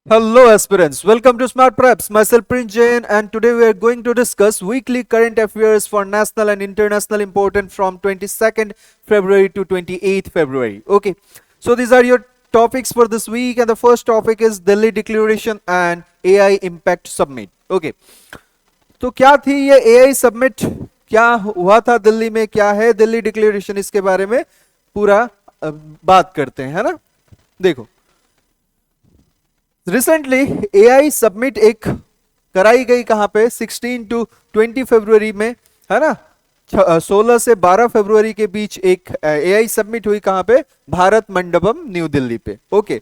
Hello, aspirants. Welcome to Smart Preps. Myself, Prince Jain, and today we are going to discuss weekly current affairs for national and international important from 22nd February to 28th February. Okay, so these are your topics for this week, and the first topic is Delhi Declaration and AI Impact Summit. Okay, तो क्या थी ये AI Summit? क्या हुआ था दिल्ली में? क्या है दिल्ली डिक्लेरेशन? इसके बारे में पूरा बात करते हैं, है ना? देखो, रिसेंटली एआई सबमिट एक कराई गई कहां पे 16 टू 20 फरवरी में, है ना? 16 से 12 फरवरी के बीच एक एआई सबमिट हुई कहां पे? भारत मंडपम, न्यू दिल्ली पे. Okay,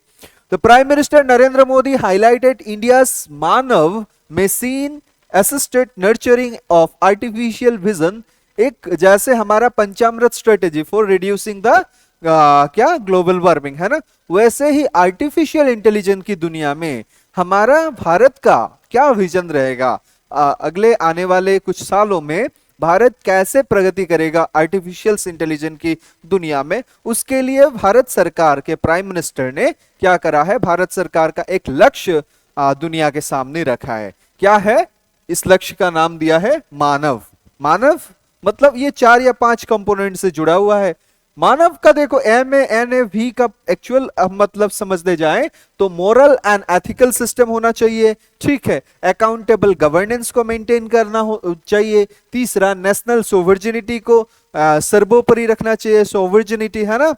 the prime minister Narendra Modi highlighted India's Manav machine assisted nurturing of artificial vision, एक जैसे हमारा पंचामृत स्ट्रेटेजी फॉर रिड्यूसिंग द क्या ग्लोबल वार्मिंग, है ना? वैसे ही आर्टिफिशियल इंटेलिजेंस की दुनिया में हमारा भारत का क्या विजन रहेगा? अगले आने वाले कुछ सालों में भारत कैसे प्रगति करेगा आर्टिफिशियल इंटेलिजेंस की दुनिया में, उसके लिए भारत सरकार के प्राइम मिनिस्टर ने क्या करा है? भारत सरकार का एक लक्ष्य दुनिया के सामने रखा है. क्या है? इस लक्ष्य का नाम दिया है मानव. मानव मतलब ये 4 या 5 कंपोनेंट से जुड़ा हुआ है. मानव का देखो MANV का एक्चुअल मतलब समझने जाएं तो मोरल एंड एथिकल सिस्टम होना चाहिए, ठीक है? अकाउंटेबल गवर्नेंस को मेंटेन करना चाहिए. तीसरा, नेशनल सोवर्जिनिटी को सर्वोपरि रखना चाहिए, सोवर्जिनिटी, है ना?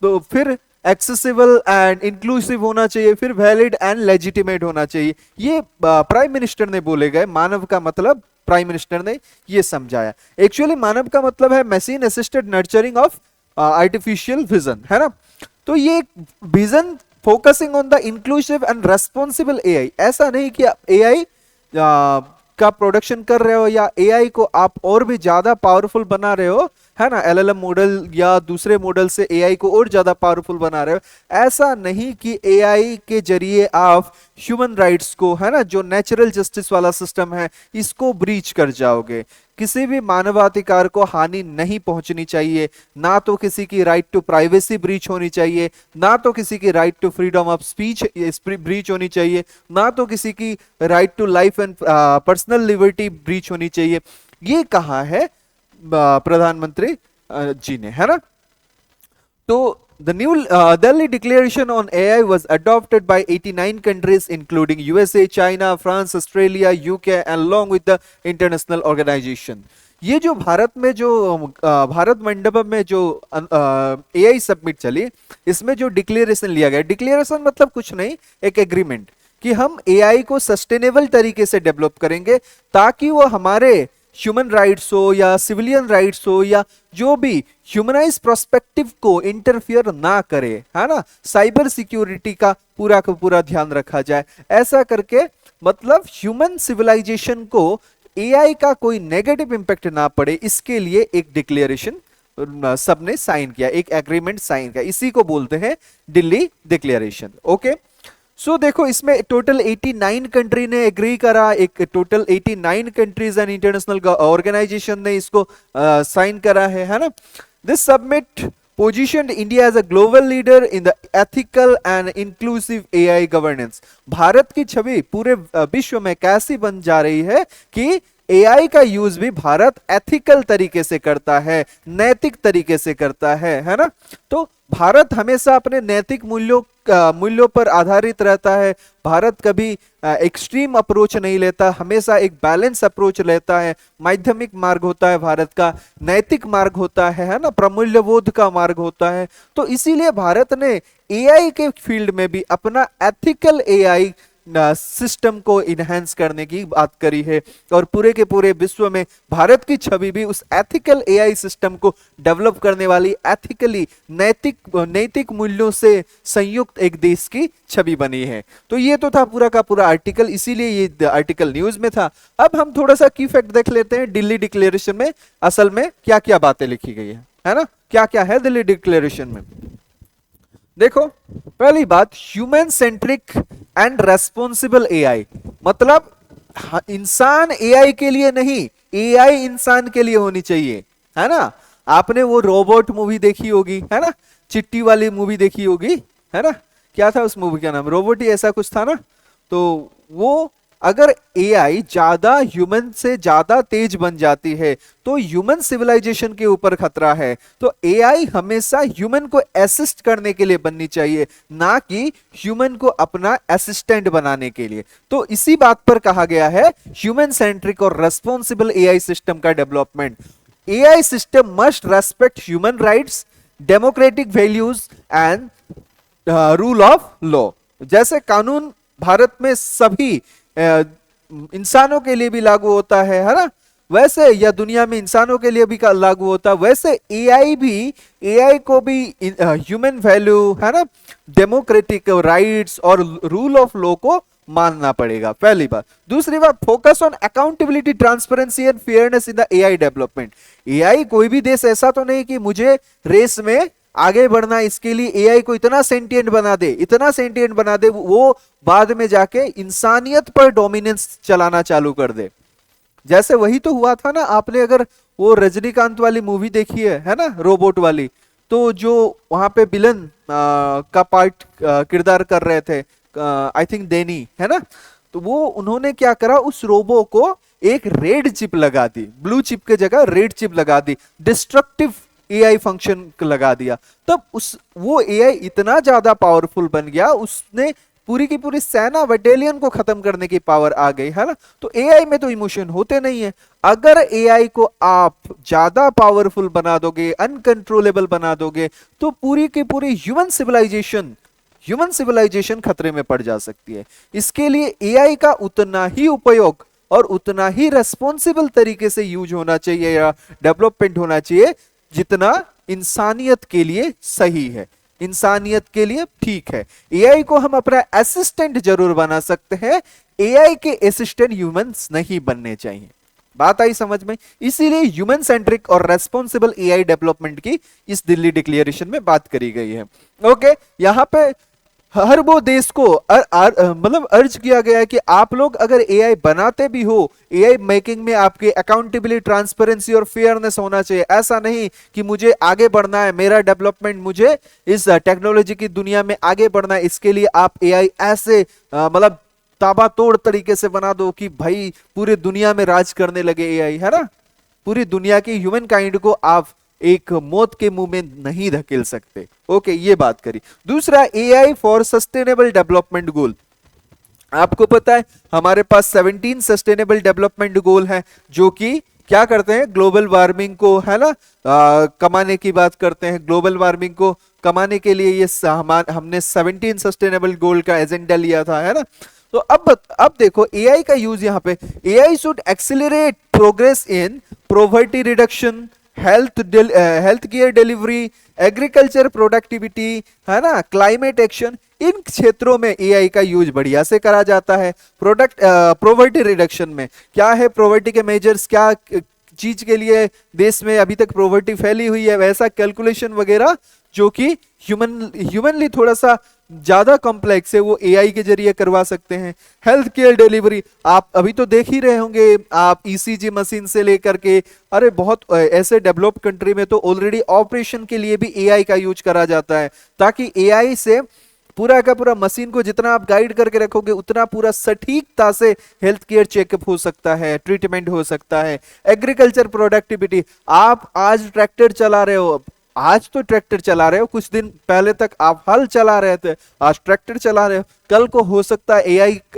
तो फिर एक्सेसिबल एंड इंक्लूसिव होना चाहिए, फिर वैलिड एंड लेजिटिमेट होना चाहिए. ये प्राइम मिनिस्टर ने बोले गए. मानव का मतलब प्राइम मिनिस्टर ने ये समझाया. एक्चुअली मानव का मतलब है machine assisted nurturing of artificial vision, है ना? तो ये vision focusing on the inclusive and responsible AI. ऐसा नहीं कि एआई का प्रोडक्शन कर रहे हो या एआई को आप और भी ज्यादा पावरफुल बना रहे हो, है ना? एलएलएम मॉडल या दूसरे मॉडल से एआई को और ज्यादा पावरफुल बना रहे हो. ऐसा नहीं कि एआई के जरिए आप ह्यूमन राइट्स को, है ना, जो नेचुरल जस्टिस वाला सिस्टम है, इसको ब्रीच कर जाओगे. किसी भी मानवाधिकार को हानि नहीं पहुंचनी चाहिए. ना तो किसी की राइट टू प्राइवेसी ब्रीच होनी चाहिए, ना तो किसी की right to freedom of speech breach होनी चाहिए, ना तो किसी की right to life and personal liberty breach होनी चाहिए. ये कहा है प्रधानमंत्री जी ने, है ना? तो the new Delhi Declaration on AI was adopted by 89 countries including USA, China, France, Australia, UK and along with the international organization. ये जो भारत में जो भारत मंडपम में जो एआई सबमिट चली, इसमें जो डिक्लेरेशन लिया गया, डिक्लेरेशन मतलब कुछ नहीं, एक एग्रीमेंट कि हम एआई को सस्टेनेबल तरीके से डेवलप करेंगे ताकि वो हमारे ह्यूमन राइट्स हो या सिविलियन राइट्स हो या जो भी ह्यूमनाइज प्रोस्पेक्टिव को इंटरफियर ना करे, है ना? साइबर सिक्योरिटी का पूरा ध्यान रखा जाए. ऐसा करके मतलब ह्यूमन सिविलाइजेशन को एआई का कोई नेगेटिव इंपैक्ट ना पड़े, इसके लिए एक डिक्लेरेशन सबने साइन किया, एक एग्रीमेंट साइन किया. इसी को बोलते हैं दिल्ली डिक्लेरेशन. ओके, सो देखो इसमें टोटल 89 कंट्री ने एग्री करा, एक total 89 countries and international organization ने इसको साइन करा है ना? This submit positioned India as a global leader in the ethical and inclusive AI governance. Bharat की छवि पूरे विश्व में कैसी बन जा रही है कि एआई का यूज भी भारत एथिकल तरीके से करता है, नैतिक तरीके से करता है ना? तो भारत हमेशा अपने नैतिक मूल्यों पर आधारित रहता है. भारत कभी एक्सट्रीम अप्रोच नहीं लेता, हमेशा एक बैलेंस अप्रोच लेता है. माध्यमिक मार्ग होता है भारत का, नैतिक मार्ग होता है ना? प्रमूल्यबोध का मार्ग होता है. तो इसीलिए भारत ने एआई के फील्ड में भी अपना एथिकल एआई सिस्टम को इनहेंस करने की बात करी है और पूरे के पूरे विश्व में भारत की छवि भी उस एथिकल एआई सिस्टम को डेवलप करने वाली एथिकली नैतिक मूल्यों से संयुक्त एक देश की छवि बनी है. तो ये तो था पूरा का पूरा आर्टिकल, इसीलिए ये आर्टिकल न्यूज में था. अब हम थोड़ा सा की फैक्ट देख लेते हैं दिल्ली डिक्लेरेशन में असल में क्या क्या बातें लिखी गई है ना? क्या क्या है दिल्ली डिक्लेरेशन में? देखो, पहली बात, human centric and responsible AI. मतलब इंसान एआई के लिए नहीं, एआई इंसान के लिए होनी चाहिए, है ना? आपने वो रोबोट मूवी देखी होगी, है ना? चिट्टी वाली मूवी देखी होगी, है ना? क्या था उस मूवी का नाम, रोबोट ही ऐसा कुछ था ना। तो वो अगर एआई ज्यादा ह्यूमन से ज्यादा तेज बन जाती है तो ह्यूमन सिविलाइजेशन के ऊपर खतरा है। तो एआई हमेशा ह्यूमन को असिस्ट करने के लिए बननी चाहिए, ना कि ह्यूमन को अपना असिस्टेंट बनाने के लिए। तो इसी बात पर कहा गया है ह्यूमन सेंट्रिक और रेस्पॉन्सिबल एआई सिस्टम का development. AI system must respect human rights, democratic values and rule of law. जैसे कानून भारत में सभी इंसानों के लिए भी लागू होता है ना, वैसे या दुनिया में इंसानों के लिए भी लागू होता है, वैसे एआई भी, एआई को भी ह्यूमन वैल्यू है ना, डेमोक्रेटिक राइट्स और रूल ऑफ लॉ को मानना पड़ेगा, पहली बात। दूसरी बात, focus on accountability, transparency and fairness in the AI development. AI कोई भी देश ऐसा तो नहीं कि मुझे रेस में आगे बढ़ना, इसके लिए एआई को इतना सेंटिएंट बना दे, इतना सेंटिएंट बना दे, वो बाद में जाके इंसानियत पर डोमिनेंस चलाना चालू कर दे। जैसे वही तो हुआ था ना, आपने अगर वो रजनीकांत वाली मूवी देखी है ना, रोबोट वाली, तो जो वहां पे विलन का पार्ट किरदार कर रहे थे, आई थिंक डेनी है ना, तो वो उन्होंने क्या करा, उस रोबो को एक रेड चिप लगा दी, ब्लू चिप के जगह रेड चिप लगा दी, डिस्ट्रक्टिव एआई फंक्शन लगा दिया। तब उस वो एआई इतना ज्यादा पावरफुल बन गया, उसने पूरी की पूरी सेना बटालियन को खत्म करने की पावर आ गई है ना। तो एआई में तो इमोशन होते नहीं है। अगर एआई को आप ज्यादा पावरफुल बना दोगे, अनकंट्रोलेबल बना दोगे, तो पूरी की पूरी ह्यूमन सिविलाइजेशन खतरे में पड़ जा सकती है। इसके लिए एआई का उतना ही उपयोग और उतना ही रेस्पॉन्सिबल तरीके से यूज होना चाहिए या डेवलपमेंट होना चाहिए जितना इंसानियत के लिए सही है, इंसानियत के लिए ठीक है। एआई को हम अपना असिस्टेंट जरूर बना सकते हैं, एआई के असिस्टेंट ह्यूमंस नहीं बनने चाहिए। बात आई समझ में? इसीलिए ह्यूमन सेंट्रिक और रेस्पॉन्सिबल एआई डेवलपमेंट की इस दिल्ली डिक्लेरेशन में बात करी गई है। ओके, यहां पे हर वो देश को मतलब अर्ज किया गया है कि आप लोग अगर एआई बनाते भी हो, एआई मेकिंग में आपके अकाउंटेबिलिटी, ट्रांसपेरेंसी और फेयरनेस होना चाहिए। ऐसा नहीं कि मुझे आगे बढ़ना है, मेरा डेवलपमेंट, मुझे इस टेक्नोलॉजी की दुनिया में आगे बढ़ना है, इसके लिए आप एआई ऐसे मतलब ताबड़तोड़ तरीके से बना दो कि भाई पूरे दुनिया में राज करने लगे एआई, है ना। पूरी दुनिया की ह्यूमन काइंड को आप एक मौत के मुंह में नहीं धकेल सकते। ओके, ये बात करी। दूसरा, AI for sustainable development goal. आपको पता है हमारे पास 17 सस्टेनेबल डेवलपमेंट गोल है, जो कि क्या करते हैं, ग्लोबल वार्मिंग को है ना कमाने की बात करते हैं। ग्लोबल वार्मिंग को कमाने के लिए ये हमने 17 सस्टेनेबल गोल का एजेंडा लिया था, है ना। तो अब देखो एआई का यूज यहां पे, AI should accelerate progress in poverty reduction, health care delivery, agriculture productivity, है ना, क्लाइमेट एक्शन। इन क्षेत्रों में एआई का यूज बढ़िया से करा जाता है। पॉवर्टी रिडक्शन में क्या है, पॉवर्टी के मेजर्स, क्या चीज के लिए देश में अभी तक पॉवर्टी फैली हुई है, वैसा कैलकुलेशन वगैरह जो कि ह्यूमनली थोड़ा सा ज्यादा कॉम्प्लेक्स है, वो एआई के जरिए करवा सकते हैं। हेल्थ केयर डिलीवरी, आप अभी तो देख ही रहे होंगे, आप ईसीजी मशीन से लेकर के, अरे बहुत ऐसे डेवलप्ड कंट्री में तो ऑलरेडी ऑपरेशन के लिए भी एआई का यूज करा जाता है, ताकि एआई से पूरा का पूरा मशीन को जितना आप गाइड करके रखोगे उतना पूरा सटीकता से हेल्थ केयर चेकअप हो सकता है, ट्रीटमेंट हो सकता है। एग्रीकल्चर प्रोडक्टिविटी, आप आज ट्रैक्टर चला रहे हो, आज तो ट्रैक्टर चला रहे हो, कुछ दिन पहले तक आप हल चला रहे थे, आज ट्रैक्टर चला रहे हो, कल को हो सकता है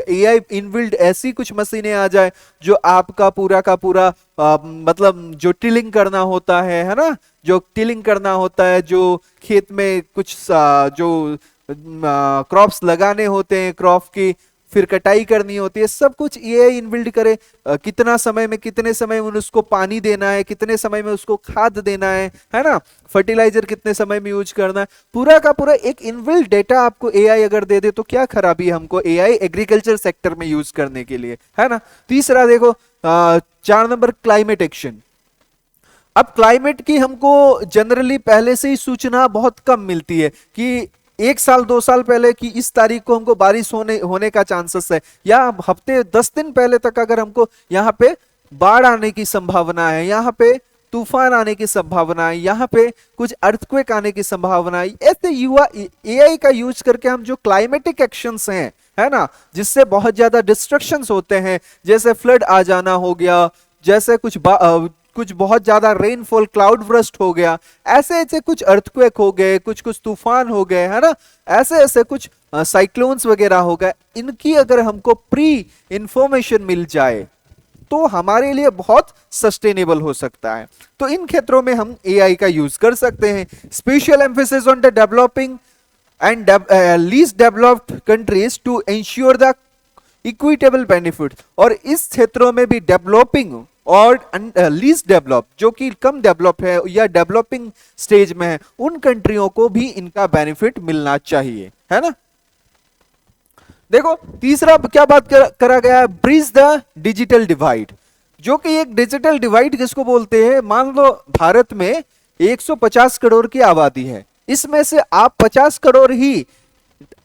एआई इनबिल्ड ऐसी कुछ मशीनें आ जाए जो आपका पूरा का पूरा मतलब जो टिलिंग करना होता है ना, जो टिलिंग करना होता है, जो खेत में कुछ जो क्रॉप्स लगाने होते हैं, क्रॉप की फिर कटाई करनी होती है, सब कुछ एआई इनबिल्ड करे। कितना समय में, कितने समय में उसको पानी देना है, कितने समय में उसको खाद देना है ना, फर्टिलाइजर कितने समय में यूज करना है, पूरा का पूरा एक इनबिल्ड डेटा आपको एआई अगर दे दे तो क्या खराबी है हमको एआई एग्रीकल्चर सेक्टर में यूज करने के लिए, है ना। तीसरा देखो 4 नंबर, क्लाइमेट एक्शन। अब क्लाइमेट की हमको जनरली पहले से ही सूचना बहुत कम मिलती है कि 1 साल 2 साल पहले कि इस तारीख को हमको बारिश होने का चांसेस है, या हफ्ते 10 दिन पहले तक अगर हमको यहाँ पे बाढ़ आने की संभावना है, यहाँ पे तूफान आने की संभावना, यहाँ पे कुछ अर्थक्वेक आने की संभावना, ऐसे युवा एआई का यूज करके हम जो क्लाइमेटिक एक्शंस हैं, है ना, जिससे बहुत ज्यादा डिस्ट्रक्शंस होते हैं, जैसे फ्लड आ जाना हो गया, जैसे कुछ बहुत ज्यादा रेनफॉल, क्लाउड ब्रस्ट हो गया, ऐसे ऐसे कुछ अर्थक्वेक हो गए, कुछ कुछ तूफान हो गए, है ना, ऐसे ऐसे कुछ साइक्लोन्स वगैरह हो गए, इनकी अगर हमको प्री इंफॉर्मेशन मिल जाए तो हमारे लिए बहुत सस्टेनेबल हो सकता है। तो इन क्षेत्रों में हम एआई का यूज कर सकते हैं। Special emphasis on the developing and least developed countries to ensure the equitable benefit. और इस क्षेत्रों में भी डेवलपिंग और लीस्ट डेवलप, जो कि कम डेवलप है या डेवलपिंग स्टेज में है, उन कंट्रियों को भी इनका बेनिफिट मिलना चाहिए, है ना। देखो तीसरा क्या बात करा गया है, ब्रिज द डिजिटल डिवाइड, जो कि एक डिजिटल डिवाइड किसको बोलते हैं, मान लो भारत में 150 करोड़ की आबादी है, इसमें से आप 50 करोड़ ही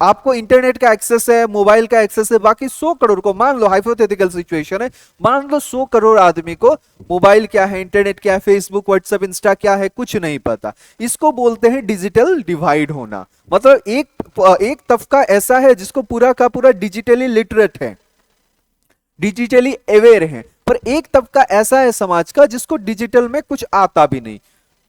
आपको इंटरनेट का एक्सेस है, मोबाइल का एक्सेस है, बाकी 100 करोड़ को, मान लो हाइपोथेटिकल सिचुएशन है, मान लो 100 करोड़ आदमी को मोबाइल क्या है, इंटरनेट क्या है, फेसबुक, व्हाट्सएप, इंस्टा क्या है, कुछ नहीं पता। इसको बोलते हैं डिजिटल डिवाइड होना। मतलब एक तबका ऐसा है जिसको पूरा का पूरा डिजिटली लिटरेट है, डिजिटली अवेयर है, पर एक तबका ऐसा है समाज का जिसको डिजिटल में कुछ आता भी नहीं।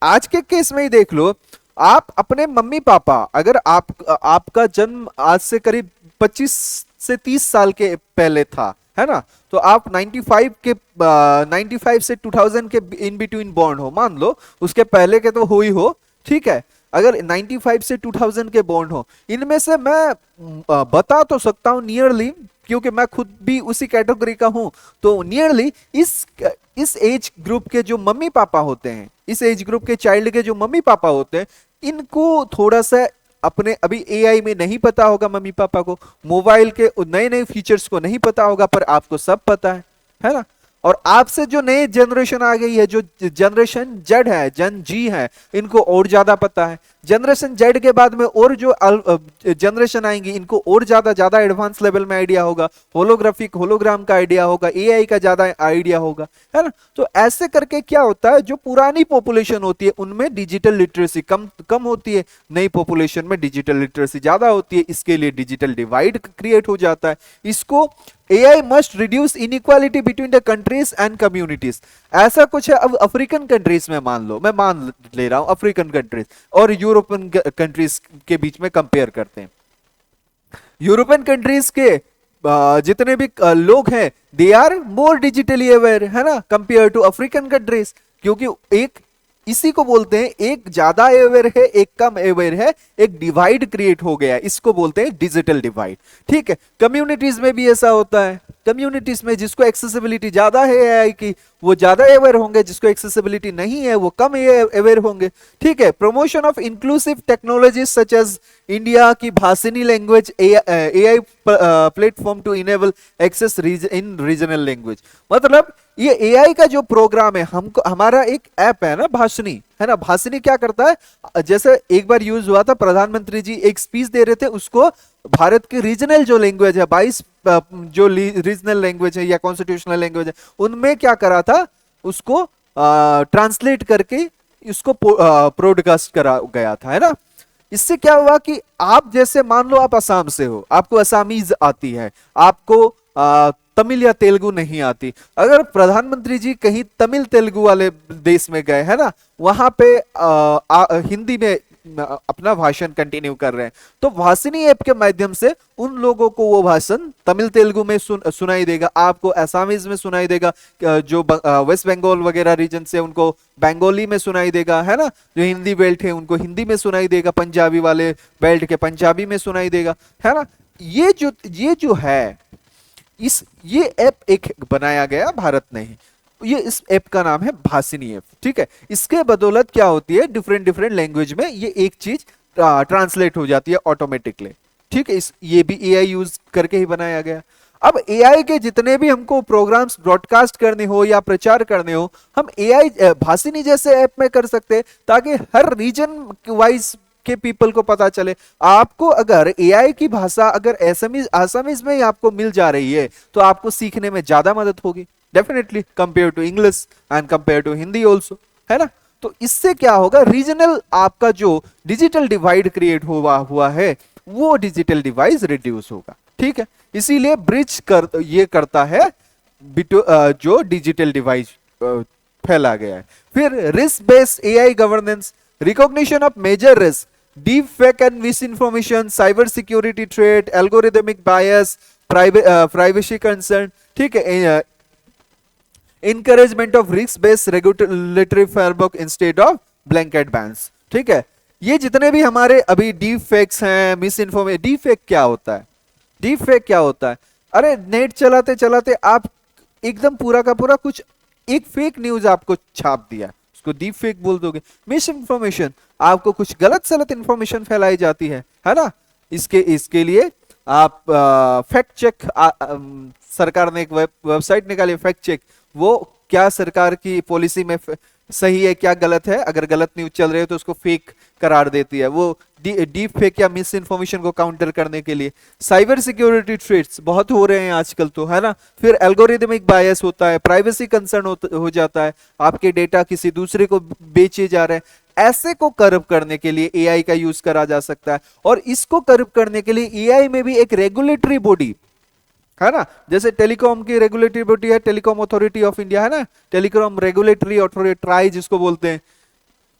आज के केस में ही देख लो, आप अपने मम्मी पापा, अगर आपका जन्म आज से करीब 25 से 30 साल के पहले था, है ना, तो आप 95 से 2000 के इन बिटवीन बॉर्न हो, मान लो उसके पहले के तो हो ही हो, ठीक है। अगर 95 से 2000 के बॉर्न हो, इनमें से मैं बता तो सकता हूं नियरली, क्योंकि मैं खुद भी उसी कैटेगरी का हूं, तो नियरली इस एज ग्रुप के जो मम्मी पापा होते हैं, इस एज ग्रुप के चाइल्ड के जो मम्मी पापा होते हैं, इनको थोड़ा सा अपने अभी एआई में नहीं पता होगा, मम्मी पापा को मोबाइल के नए नए फीचर्स को नहीं पता होगा, पर आपको सब पता है ना। और आपसे जो नए जनरेशन आ गई है, जो जनरेशन जेड है, जन जी है, इनको और ज्यादा पता है। जनरेशन जेड के बाद में और जो जनरेशन आएंगी, इनको और ज्यादा एडवांस लेवल में आइडिया होगा, होलोग्राफिक होलोग्राम का आइडिया होगा, एआई का ज्यादा आइडिया होगा, है ना। तो ऐसे करके क्या होता है, जो पुरानी पॉपुलेशन होती है उनमें डिजिटल लिटरेसी कम होती है, नई पॉपुलेशन में डिजिटल लिटरेसी ज्यादा होती है, इसके लिए डिजिटल डिवाइड क्रिएट हो जाता है। इसको AI must reduce inequality between the countries and communities, ऐसा कुछ है। अब अफ्रीकन कंट्रीज में मैं मान ले रहा हूं, अफ्रीकन कंट्रीज और यूरोपियन कंट्रीज के बीच में कंपेयर करते हैं। यूरोपियन कंट्रीज के जितने भी लोग हैं, they are more digitally aware, है ना, कंपेयर टू अफ्रीकन कंट्रीज, क्योंकि एक इसी को बोलते हैं, एक ज्यादा अवेयर है, एक कम अवेयर है, एक डिवाइड क्रिएट हो गया, इसको बोलते हैं डिजिटल डिवाइड, ठीक है। कम्युनिटीज में भी ऐसा होता है, कम्युनिटीज में जिसको एक्सेसिबिलिटी ज्यादा है एआई की, वो ज्यादा अवेयर होंगे, जिसको एक्सेसिबिलिटी नहीं है वो कम अवेयर होंगे, ठीक है। Promotion of inclusive technologies such as India की Bhashini language AI platform to enable access in regional language. मतलब ये एआई का जो प्रोग्राम है, हमको हमारा एक ऐप है ना भाषिनी, है ना, भाषिनी क्या करता है, जैसे एक बार यूज हुआ था, प्रधानमंत्री जी एक स्पीच दे रहे थे, उसको भारत की रीजनल जो लैंग्वेज है, 22 जो रीजनल लैंग्वेज है या कॉन्स्टिट्यूशनल लैंग्वेज है, उनमें क्या करा था, उसको ट्रांसलेट करके उसको प्रोडकास्ट करा गया था, है ना। इससे क्या हुआ कि आप जैसे मान लो आप असम से हो, आपको असमीज आती है, आपको तमिल या तेलुगु नहीं आती, अगर प्रधानमंत्री जी कहीं तमिल तेलुगु वाले देश में गए, है ना, वहां पे हिंदी में अपना भाषण कंटिन्यू कर रहे हैं, तो भाषिनी ऐप के माध्यम से उन लोगों को वो भाषण तमिल तेलुगु में सुनाई देगा, आपको असमीज में सुनाई देगा, जो वेस्ट बंगाल वगैरह रीजन से उनको बंगाली में सुनाई देगा, है ना, जो हिंदी बेल्ट है उनको हिंदी में सुनाई देगा, पंजाबी वाले बेल्ट के पंजाबी में सुनाई देगा, है ना। ये जो है, ये ऐप एक बनाया गया भारत ने ही, इस ऐप का नाम है भाषिनी ऐप, ठीक है। इसके बदौलत क्या होती है, डिफरेंट लैंग्वेज में ये एक चीज ट्रांसलेट हो जाती है ऑटोमेटिकली, ठीक है। ये भी एआई यूज करके ही बनाया गया। अब एआई के जितने भी हमको प्रोग्राम्स ब्रॉडकास्ट करने हो या प्रचार करने हो, हम एआई भाषिनी जैसे ऐप में कर सकते हैं, ताकि हर रीजन वाइज के पीपल को पता चले। आपको अगर एआई की भाषा अगर असमीज में ही आपको मिल जा रही है, तो आपको सीखने में ज्यादा मदद होगी, definitely, compare to English and compare to Hindi also, है ना। तो इससे क्या होगा, रीजनल आपका जो डिजिटल डिवाइड क्रिएट हुआ है वो डिजिटल डिवाइड रिड्यूस होगा, ठीक है। इसीलिए ब्रिज ये करता है जो डिजिटल डिवाइड फैला गया है। फिर risk based AI governance, recognition of major risk, deepfake and misinformation, cyber security threat, algorithmic bias, privacy concern, ठीक है, encouragement of risk based regulatory framework instead of blanket bans, ठीक है। ये जितने भी हमारे अभी डीप फेक्स हैं, मिस इन्फॉर्मेशन, डीप फेक क्या होता है, डीप फेक क्या होता है, अरे नेट चलाते चलाते आप एकदम पूरा का पूरा कुछ एक फेक न्यूज आपको छाप दिया, उसको डीप फेक बोल दोगे। मिस इन्फॉर्मेशन, आपको कुछ गलत सलत इंफॉर्मेशन फैलाई जाती है ना। इसके लिए आप फैक्ट चेक, सरकार ने एक वेबसाइट निकाली फैक्ट चेक, वो क्या सरकार की पॉलिसी में सही है क्या गलत है, अगर गलत न्यूज चल रही है तो उसको फेक करार देती है, वो डीप फेक या मिस इन्फॉर्मेशन को काउंटर करने के लिए। साइबर सिक्योरिटी थ्रेट्स बहुत हो रहे हैं आजकल तो, है ना। फिर एल्गोरिदमिक बायस होता है, प्राइवेसी कंसर्न हो जाता है, आपके डेटा किसी दूसरे को बेचे जा रहे हैं, ऐसे को कर्व करने के लिए एआई का यूज करा जा सकता है। और इसको कर्व करने के लिए एआई में भी एक रेगुलेटरी बॉडी है ना, जैसे टेलीकॉम की रेगुलेटरी बॉडी है टेलीकॉम अथॉरिटी ऑफ इंडिया, है ना, टेलीकॉम रेगुलेटरी अथॉरिटी, ट्राई जिसको बोलते हैं,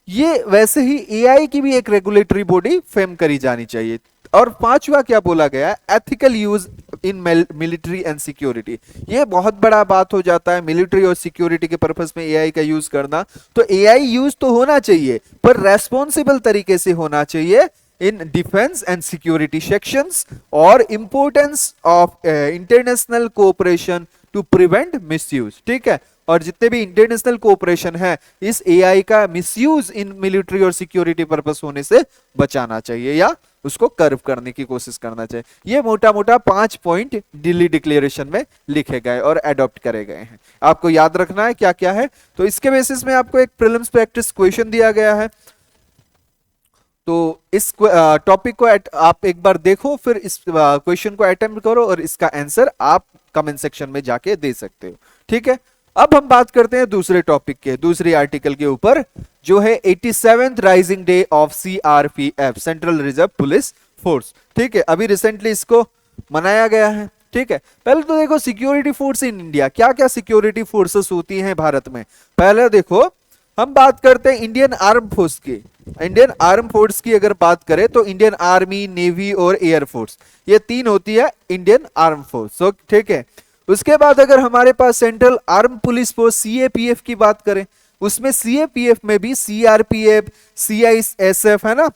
ये वैसे ही एआई की भी एक रेगुलेटरी बॉडी फेम करी जानी चाहिए। और पांचवा क्या बोला गया है, ethical use in military and security. ये बहुत बड़ा बात हो जाता है मिलिट्री और सिक्योरिटी के पर्पस में एआई का यूज करना। तो एआई यूज तो होना चाहिए पर रेस्पॉन्सिबल तरीके से होना चाहिए in defense and security sections, और importance of international cooperation to prevent misuse, ठीक है। और जितने भी इंटरनेशनल कोऑपरेशन है इस एआई का मिसयूज इन मिलिट्री और सिक्योरिटी पर्पस होने से बचाना चाहिए या उसको कर्व करने की कोशिश करना चाहिए। ये मोटा मोटा 5 पॉइंट दिल्ली डिक्लेरेशन में लिखे गए और एडॉप्ट करे गए हैं, आपको याद रखना है क्या क्या है। तो इसके बेसिस में आपको एक प्रीलिम्स प्रैक्टिस क्वेश्चन दिया गया है, तो इस टॉपिक को आप एक बार देखो, फिर इस क्वेश्चन को अटेम्प्ट करो और इसका आंसर आप कमेंट सेक्शन में जाके दे सकते हो, ठीक है। अब हम बात करते हैं दूसरे टॉपिक के, दूसरी आर्टिकल के ऊपर, जो है 87th rising day of CRPF, central reserve police force, ठीक है। अभी रिसेंटली इसको मनाया गया है, ठीक है। पहले तो देखो सिक्योरिटी फोर्स इन इंडिया, क्या क्या सिक्योरिटी फोर्सेस होती हैं भारत में। पहले देखो हम बात करते हैं इंडियन आर्म फोर्स की। इंडियन आर्म फोर्स की अगर बात करें तो इंडियन आर्मी, नेवी और एयर फोर्स, ये तीन होती है इंडियन आर्म फोर्स, ठीक है। उसके बाद अगर हमारे पास central arm police force CAPF की बात करें, उसमें सीएपीएफ में भी सीआरपीएफ, सीआईएसएफ, है ना,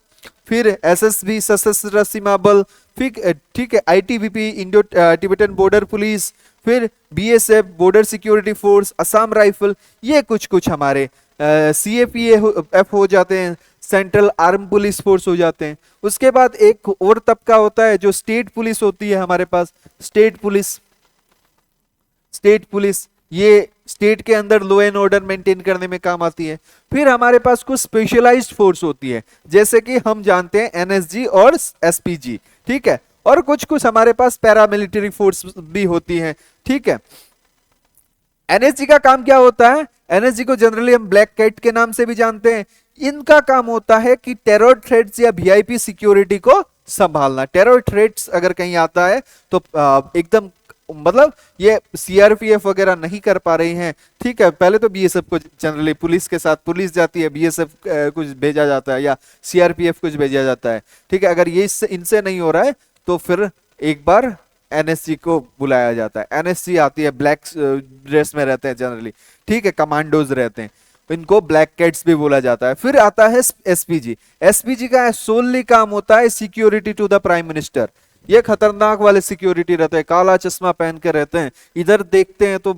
फिर एसएसबी सशस्त्र सीमा बल, फिर ठीक है ITBP Indo Tibetan border police, फिर BSF border security force, Assam rifle, ये कुछ हमारे सीएपीएफ हो जाते हैं, सेंट्रल आर्म पुलिस फोर्स हो जाते हैं। उसके बाद एक और तबका होता है जो स्टेट पुलिस होती है हमारे पास, स्टेट पुलिस ये स्टेट के अंदर लॉ एंड ऑर्डर मेंटेन करने में काम आती है। फिर हमारे पास कुछ स्पेशलाइज्ड फोर्स होती है, जैसे कि हम जानते हैं एनएसजी और एसपीजी, ठीक है। और कुछ हमारे पास पैरामिलिट्री फोर्स भी होती है, ठीक है। एनएसजी का काम क्या होता है, एनएसजी को जनरली हम ब्लैक कैट के नाम से भी जानते हैं। इनका काम होता है कि टेरर थ्रेट्स या वीआईपी सिक्योरिटी को संभालना। टेरर थ्रेट्स अगर कहीं आता है तो एकदम मतलब ये सीआरपीएफ वगैरह नहीं कर पा रही हैं, ठीक है। पहले तो बीएसएफ को जनरली पुलिस के साथ, पुलिस जाती है, बीएसएफ कुछ भेजा जाता है या सीआरपीएफ कुछ भेजा जाता है, ठीक है। अगर ये इनसे नहीं हो रहा है तो फिर एक बार एनएसजी को बुलाया जाता है। एनएसजी आती है, ब्लैक ड्रेस में रहते हैं जनरली, ठीक है, कमांडोज रहते हैं, इनको ब्लैक कैट्स भी बोला जाता है। फिर आता है एसपीजी। एसपीजी का सोलली काम होता है security to the prime minister. ये खतरनाक वाले सिक्योरिटी रहते हैं, काला चश्मा पहन के रहते हैं, इधर देखते हैं तो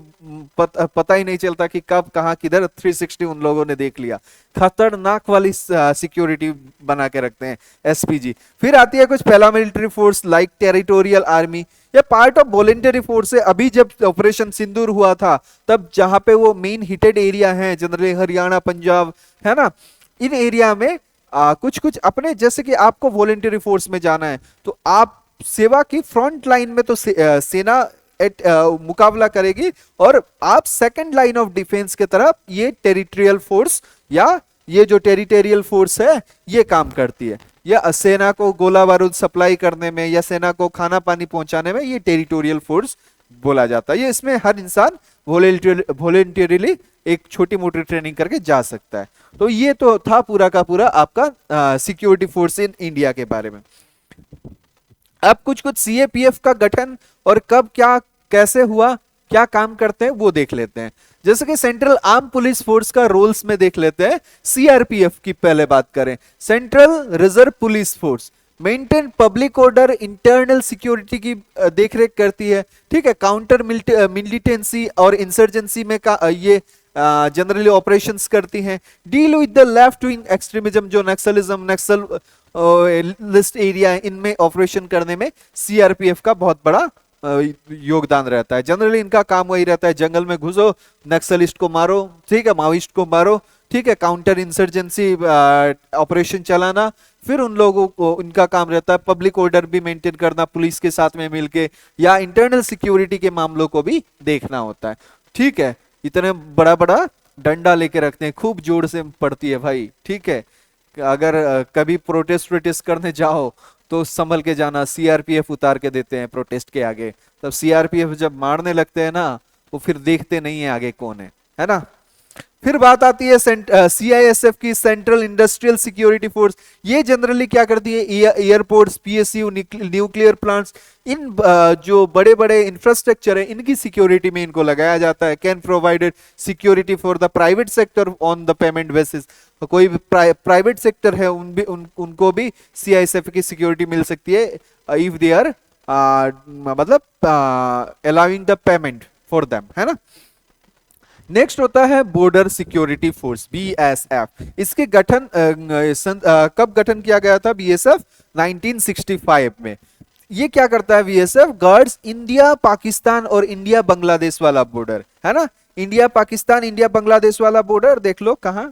पता ही नहीं चलता कि कब कहां किधर 360 उन लोगों ने देख लिया। खतरनाक वाली सिक्योरिटी बना के रखते हैं एसपीजी। फिर आती है कुछ paramilitary force like territorial army, ये पार्ट ऑफ वॉलेंटरी फोर्स है। अभी जब ऑपरेशन सिंदूर हुआ था तब जहां पे वो मेन हिटेड एरिया है जनरली हरियाणा, पंजाब, है ना, इन एरिया में कुछ अपने, जैसे कि आपको वॉलेंटरी फोर्स में जाना है तो आप सेवा की फ्रंट लाइन में तो सेना मुकाबला करेगी, और आप सेकंड लाइन ऑफ डिफेंस के तरफ ये टेरिटोरियल फोर्स या ये जो टेरिटोरियल फोर्स है ये काम करती है। या सेना को गोला बारूद सप्लाई करने में या सेना को खाना पानी पहुंचाने में ये टेरिटोरियल फोर्स बोला जाता है। ये इसमें हर इंसान वॉलेंटियरली एक छोटी मोटी ट्रेनिंग करके जा सकता है। तो ये तो था पूरा का पूरा आपका सिक्योरिटी फोर्स इन इंडिया के बारे में। अब कुछ कुछ सीएपीएफ का गठन और कब क्या कैसे हुआ, क्या काम करते हैं वो देख लेते हैं। जैसे कि सेंट्रल आर्म पुलिस फोर्स का रोल्स में देख लेते हैं। सीआरपीएफ की पहले बात करें, central reserve police force maintain public order, internal security की देखरेख करती है, ठीक है। काउंटर मिलिटेंसी और इंसर्जेंसी में ये जनरली ऑपरेशंस करती हैं। Deal with the left wing extremism, जो नक्सलिज्म, नक्सल लिस्ट एरिया, इनमें ऑपरेशन करने में सीआरपीएफ का बहुत बड़ा योगदान रहता है। जनरली इनका काम वही रहता है, जंगल में घुसो, नक्सलिस्ट को मारो, ठीक है, माओइस्ट को मारो, ठीक है, काउंटर इंसर्जेंसी ऑपरेशन चलाना। फिर उन लोगों को, इनका काम रहता है पब्लिक ऑर्डर भी मेंटेन करना पुलिस के साथ में मिलके, या इंटरनल सिक्योरिटी के मामलों को भी देखना होता है, ठीक है। इतने बड़ा बड़ा डंडा लेके रखते हैं, खूब जोर से पड़ती है भाई, ठीक है। अगर कभी प्रोटेस्ट करने जाओ तो संभल के जाना, सीआरपीएफ उतार के देते हैं प्रोटेस्ट के आगे। तब सीआरपीएफ जब मारने लगते हैं ना, वो फिर देखते नहीं है आगे कौन है ना। फिर बात आती है सीआईएसएफ की, सेंट्रल इंडस्ट्रियल सिक्योरिटी फोर्स। ये जनरली क्या करती है, एयरपोर्ट्स, पीएसयू, न्यूक्लियर प्लांट्स, इन जो बड़े बड़े इंफ्रास्ट्रक्चर है इनकी सिक्योरिटी में इनको लगाया जाता है। Can provided security for the private sector on the payment basis. कोई प्राइवेट सेक्टर है उनको भी सीआईएसएफ की सिक्योरिटी मिल सकती है इफ दे आर मतलब allowing the payment for them, है ना। नेक्स्ट होता है बॉर्डर सिक्योरिटी फोर्स, बीएसएफ। इसके गठन कब गठन किया गया था बीएसएफ? 1965 में। ये क्या करता है बीएसएफ? गार्ड्स इंडिया पाकिस्तान और इंडिया बांग्लादेश वाला बॉर्डर, है ना। इंडिया पाकिस्तान, इंडिया बांग्लादेश वाला बॉर्डर देख लो कहां,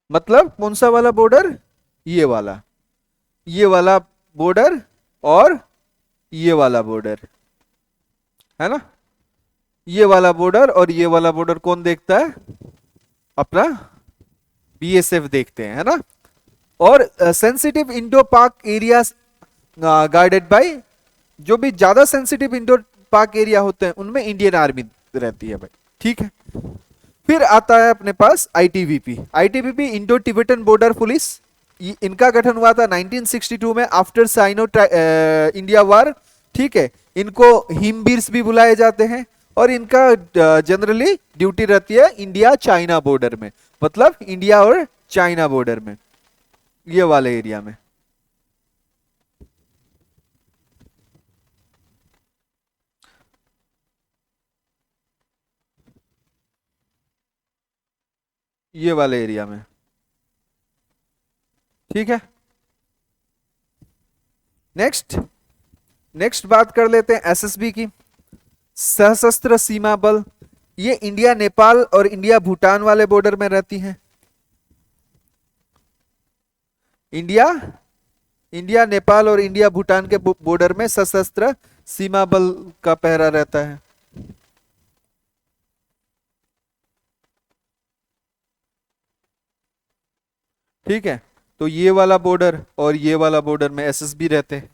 मतलब कौन सा वाला बॉर्डर, ये वाला बॉर्डर और ये वाला बॉर्डर, है ना। ये वाला बॉर्डर और ये वाला बॉर्डर कौन देखता है? अपना बीएसएफ देखते हैं, है ना। और सेंसिटिव इंडो पाक एरियाज गार्डेड बाय, जो भी ज्यादा सेंसिटिव इंडो पाक एरिया होते हैं उनमें इंडियन आर्मी रहती है भाई, ठीक है। फिर आता है अपने पास ITBP. ITBP Indo Tibetan border police, इनका गठन हुआ था 1962 में आफ्टर साइनो इंडिया वार, ठीक है। इनको हिमबीर्स भी बुलाए जाते हैं और इनका जनरली ड्यूटी रहती है इंडिया चाइना बॉर्डर में, मतलब इंडिया और चाइना बॉर्डर में, ये वाले एरिया में। ये वाले एरिया में, ठीक है। नेक्स्ट बात कर लेते हैं एसएसबी की, सशस्त्र सीमा बल। ये इंडिया नेपाल और इंडिया भूटान वाले बॉर्डर में रहती हैं। इंडिया नेपाल और इंडिया भूटान के बॉर्डर में सशस्त्र सीमा बल का पहरा रहता है। ठीक है, तो ये वाला बॉर्डर और ये वाला बॉर्डर में एसएसबी रहते हैं।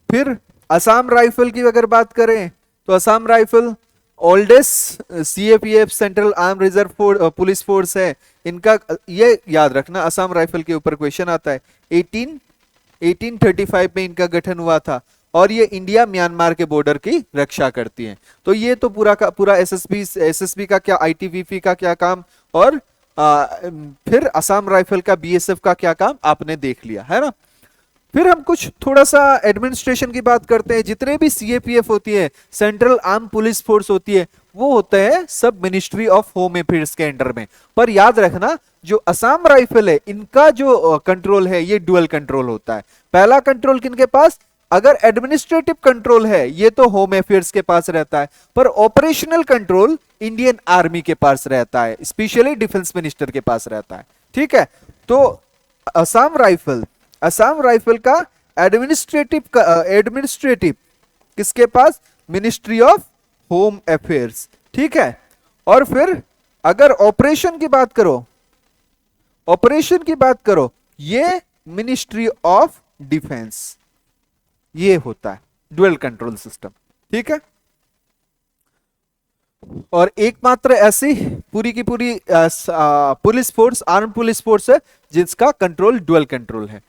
फिर असम राइफल की अगर बात करें तो Assam rifle oldest CAPF central arm reserve police force है। इनका ये याद रखना, असम राइफल के ऊपर क्वेश्चन आता है। 1835 में इनका गठन हुआ था और ये इंडिया म्यांमार के बॉर्डर की रक्षा करती हैं। तो ये तो पूरा का पूरा एसएसबी का क्या, आईटीबीपी का क्या काम, और फिर असम राइफल का, बीएसएफ का क्या काम आपने देख लिया, है ना। फिर हम कुछ थोड़ा सा एडमिनिस्ट्रेशन की बात करते हैं। जितने भी सीएपीएफ होती है, सेंट्रल आर्म पुलिस फोर्स होती है, वो होते हैं सब मिनिस्ट्री ऑफ होम अफेयर्स के अंडर में। पर याद रखना, जो असम राइफल है इनका जो कंट्रोल है ये डुअल कंट्रोल होता है। पहला कंट्रोल किनके पास? अगर एडमिनिस्ट्रेटिव कंट्रोल है ये तो होम अफेयर्स के पास रहता है, पर ऑपरेशनल कंट्रोल इंडियन आर्मी के पास रहता है, स्पेशली डिफेंस मिनिस्टर के पास रहता है। ठीक है, तो असम राइफल का एडमिनिस्ट्रेटिव किसके पास? Ministry of home affairs. ठीक है, और फिर अगर ऑपरेशन की बात करो ये मिनिस्ट्री ऑफ डिफेंस, ये होता है डुअल कंट्रोल सिस्टम। ठीक है, और एकमात्र ऐसी पूरी की पूरी police force, arm police force है जिसका कंट्रोल डुअल कंट्रोल है।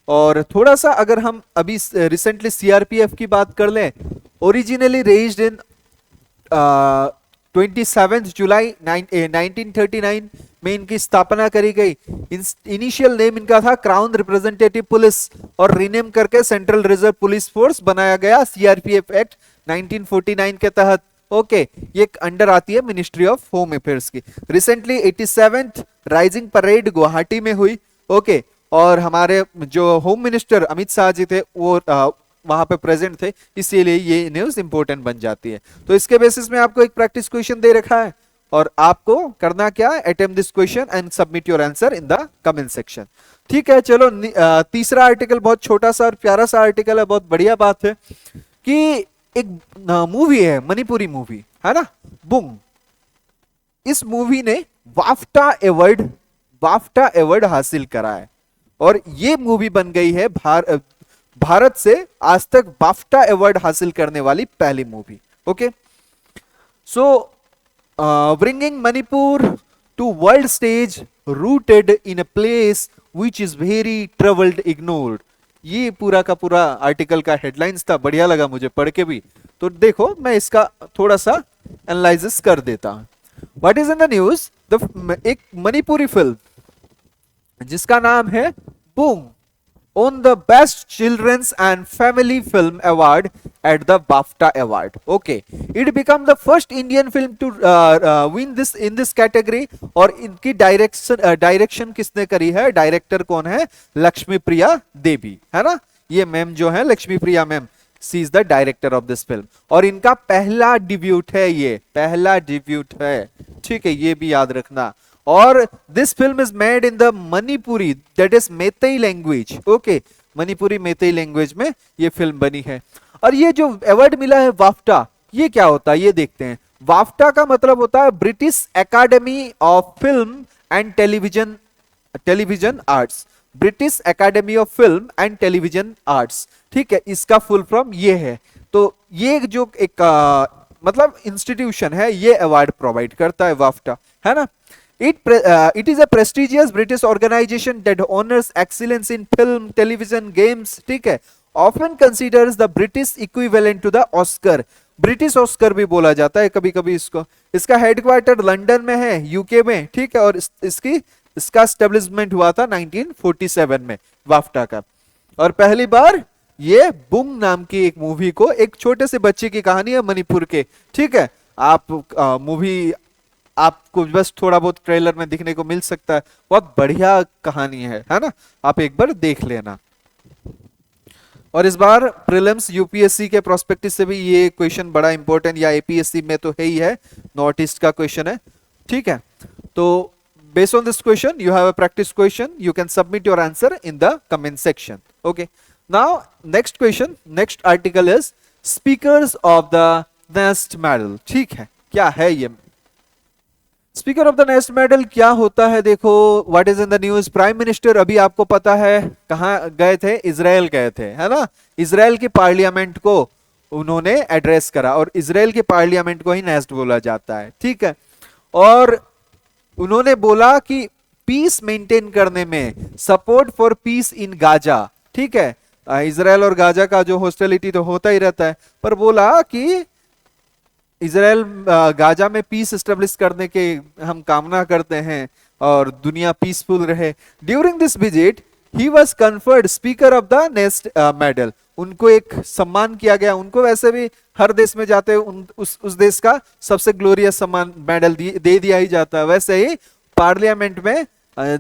और थोड़ा सा अगर हम अभी रिसेंटली सीआरपीएफ की बात कर लें, ओरिजिनली रेज्ड इन 27 जुलाई 1939 में इनकी स्थापना करी गई। इनिशियल नेम इनका था क्राउन रिप्रेजेंटेटिव पुलिस, और रीनेम करके सेंट्रल रिजर्व पुलिस फोर्स बनाया गया सीआरपीएफ एक्ट 1949 के तहत। ओके, ये अंडर आती है मिनिस्ट्री ऑफ होम अफेयर्स की। Recently 87th rising parade Guwahati में हुई। ओके, और हमारे जो होम मिनिस्टर अमित शाह जी थे वो वहां पे प्रेजेंट थे, इसीलिए ये न्यूज इंपॉर्टेंट बन जाती है। तो इसके बेसिस में आपको एक प्रैक्टिस क्वेश्चन दे रखा है, और आपको करना क्या है? Attempt this question and submit your answer in the comment section. ठीक है, चलो तीसरा आर्टिकल बहुत छोटा सा और प्यारा सा आर्टिकल है, बहुत बढ़िया बात है कि एक मूवी है, मणिपुरी मूवी है ना, बुंग। इस मूवी ने वाफ्टा अवार्ड हासिल करा है, और ये मूवी बन गई है भारत से आज तक बाफ्टा अवार्ड हासिल करने वाली पहली movie. Okay, so bringing Manipur to world stage rooted in a place which is very troubled ignored. ये पूरा का पूरा आर्टिकल का हेडलाइंस था, बढ़िया लगा मुझे पढ़ के भी। तो देखो मैं इसका थोड़ा सा एनालिसिस कर देता हूं। What is in the news? एक मणिपुरी फिल्म जिसका नाम है boom on the best children's and family film award at the BAFTA award. Okay, it became the first Indian film to win this in this category। और इनकी direction किसने करी है? Director कौन है? लक्ष्मी प्रिया देवी, है ना। ये मैम जो है Lakshmi Priya ma'am, she is the director of this film, और इनका पहला डिब्यूट है, ये पहला डिब्यूट है। ठीक है, ये भी याद रखना। और this film is made in the Manipuri, that is Meitei language. Okay, Manipuri Meitei language में ये फिल्म बनी है। और ये जो अवार्ड मिला है वाफ्टा, ये क्या होता है ये देखते हैं। वाफ्टा का मतलब होता है British academy of film and television arts. British academy of film and television arts. ठीक है, इसका फुल फॉर्म ये है। तो ये जो एक मतलब इंस्टीट्यूशन है, ये अवार्ड प्रोवाइड करता है वाफ्टा, है ना। It is a prestigious British organization that honors excellence in film, television, games. ठीक है, often considers the British equivalent to the Oscar. British Oscar भी बोला जाता है कभी कभी इसको। इसका हेडक्वार्टर लंदन में है, यूके में। ठीक है, और इसका एस्टेब्लिशमेंट हुआ था 1947 में वाफ्टा का। और पहली बार ये बुंग नाम की एक मूवी को, एक छोटे से बच्चे की कहानी है मणिपुर के। ठीक है, आप मूवी आपको बस थोड़ा बहुत ट्रेलर में दिखने को मिल सकता है, बहुत बढ़िया कहानी है ना। आप एक बार देख लेना। और इस बार प्रीलिम्स यूपीएससी के प्रोस्पेक्टिव से भी ये क्वेश्चन बड़ा इंपॉर्टेंट, या एपीएससी में तो है ही है, नॉर्थ ईस्ट का क्वेश्चन है। ठीक है, तो based on this question you have a practice question, you can submit your answer in the comment section. Okay, now next question, next article is speakers of the nest medal. ठीक है, क्या है ये speaker of the nest medal? क्या होता है देखो, what is in the news. Prime minister अभी आपको पता है कहां गए थे? इजराइल गए थे, है ना। इजराइल की पार्लियामेंट को उन्होंने एड्रेस करा, और इजराइल की पार्लियामेंट को ही नेस्ट बोला जाता है। ठीक है, और उन्होंने बोला कि पीस मेंटेन करने में, support for piece in Gaza. ठीक है, इजराइल और गाजा का जो हॉस्टिलिटी तो होता ही रहता है, पर बोला कि इजराइल गाजा में पीस एस्टेब्लिश करने के हम कामना करते हैं और दुनिया पीसफुल रहे। During this visit he was conferred speaker of the nest medal. उनको एक सम्मान किया गया। उनको वैसे भी हर देश में जाते उस देश का सबसे ग्लोरियस सम्मान मेडल दे दिया ही जाता है। वैसे ही पार्लियामेंट में,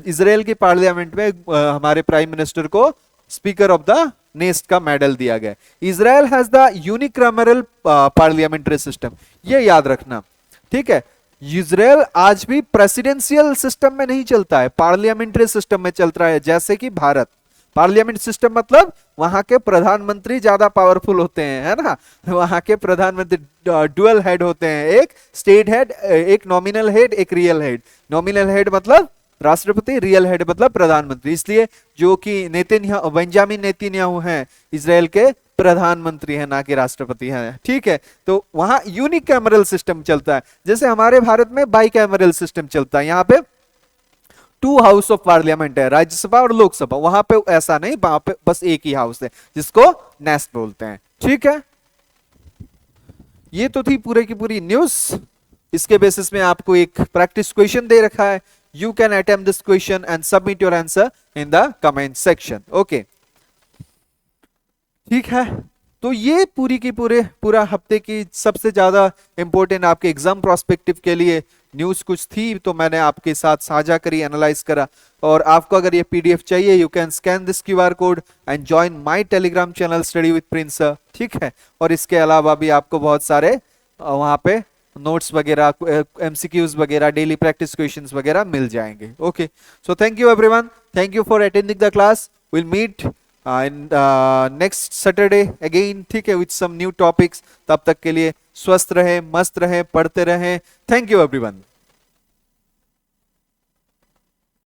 इजराइल की पार्लियामेंट में हमारे प्राइम मिनिस्टर को स्पीकर ऑफ द नेस्ट का मेडल दिया गया। Israel has the unicameral parliamentary system, ये याद रखना, ठीक है। इजराइल आज भी प्रेसिडेंशियल सिस्टम में नहीं चलता है, पार्लियामेंट्री सिस्टम में चल रहा है, जैसे कि भारत। पार्लियामेंट सिस्टम मतलब वहां के प्रधानमंत्री ज्यादा पावरफुल होते हैं, है ना, वहां के प्रधानमंत्री डुअल हेड होते हैं, एक स्टेट हेड, एक नॉमिनल हेड, एक रियल हेड। नॉमिनल हेड मतलब राष्ट्रपति, रियल हेड मतलब प्रधानमंत्री। इसलिए जो कि बेंजामिन नेतन्याहू हैं इजराइल के प्रधानमंत्री हैं, ना कि राष्ट्रपति हैं, ठीक है। तो वहां यूनिकैमरल सिस्टम चलता है, जैसे हमारे भारत में बाइकैमरल सिस्टम चलता है। यहाँ पे 2 हाउस ऑफ पार्लियामेंट है, राज्यसभा और लोकसभा। वहां पे ऐसा नहीं, वहां पे बस एक ही हाउस है जिसको नेस्ट बोलते हैं, ठीक है। ये तो थी पूरे की पूरी न्यूज। इसके बेसिस में आपको एक प्रैक्टिस क्वेश्चन दे रखा है। You can attempt this question and submit your answer in the comment section, okay, ठीक है। तो ये पूरी की पूरा हफ्ते की सबसे ज्यादा इंपॉर्टेंट आपके एग्जाम प्रोस्पेक्टिव के लिए न्यूज कुछ थी, तो मैंने आपके साथ साझा करी, एनालाइज करा। और आपको अगर ये पीडीएफ चाहिए, you can scan this QR code and join my Telegram channel study with Prince, ठीक है। और इसके अलावा भी आपको बहुत सारे वहां पे नोट्स वगैरह, एमसीक्यूज वगैरह, डेली प्रैक्टिस क्वेश्चंस वगैरह मिल जाएंगे, okay. So thank you everyone, thank you for attending the class. Will meet in next Saturday again, ठीक है, विद सम न्यू टॉपिक्स। तब तक के लिए स्वस्थ रहें, मस्त रहें, पढ़ते रहें। Thank you everyone.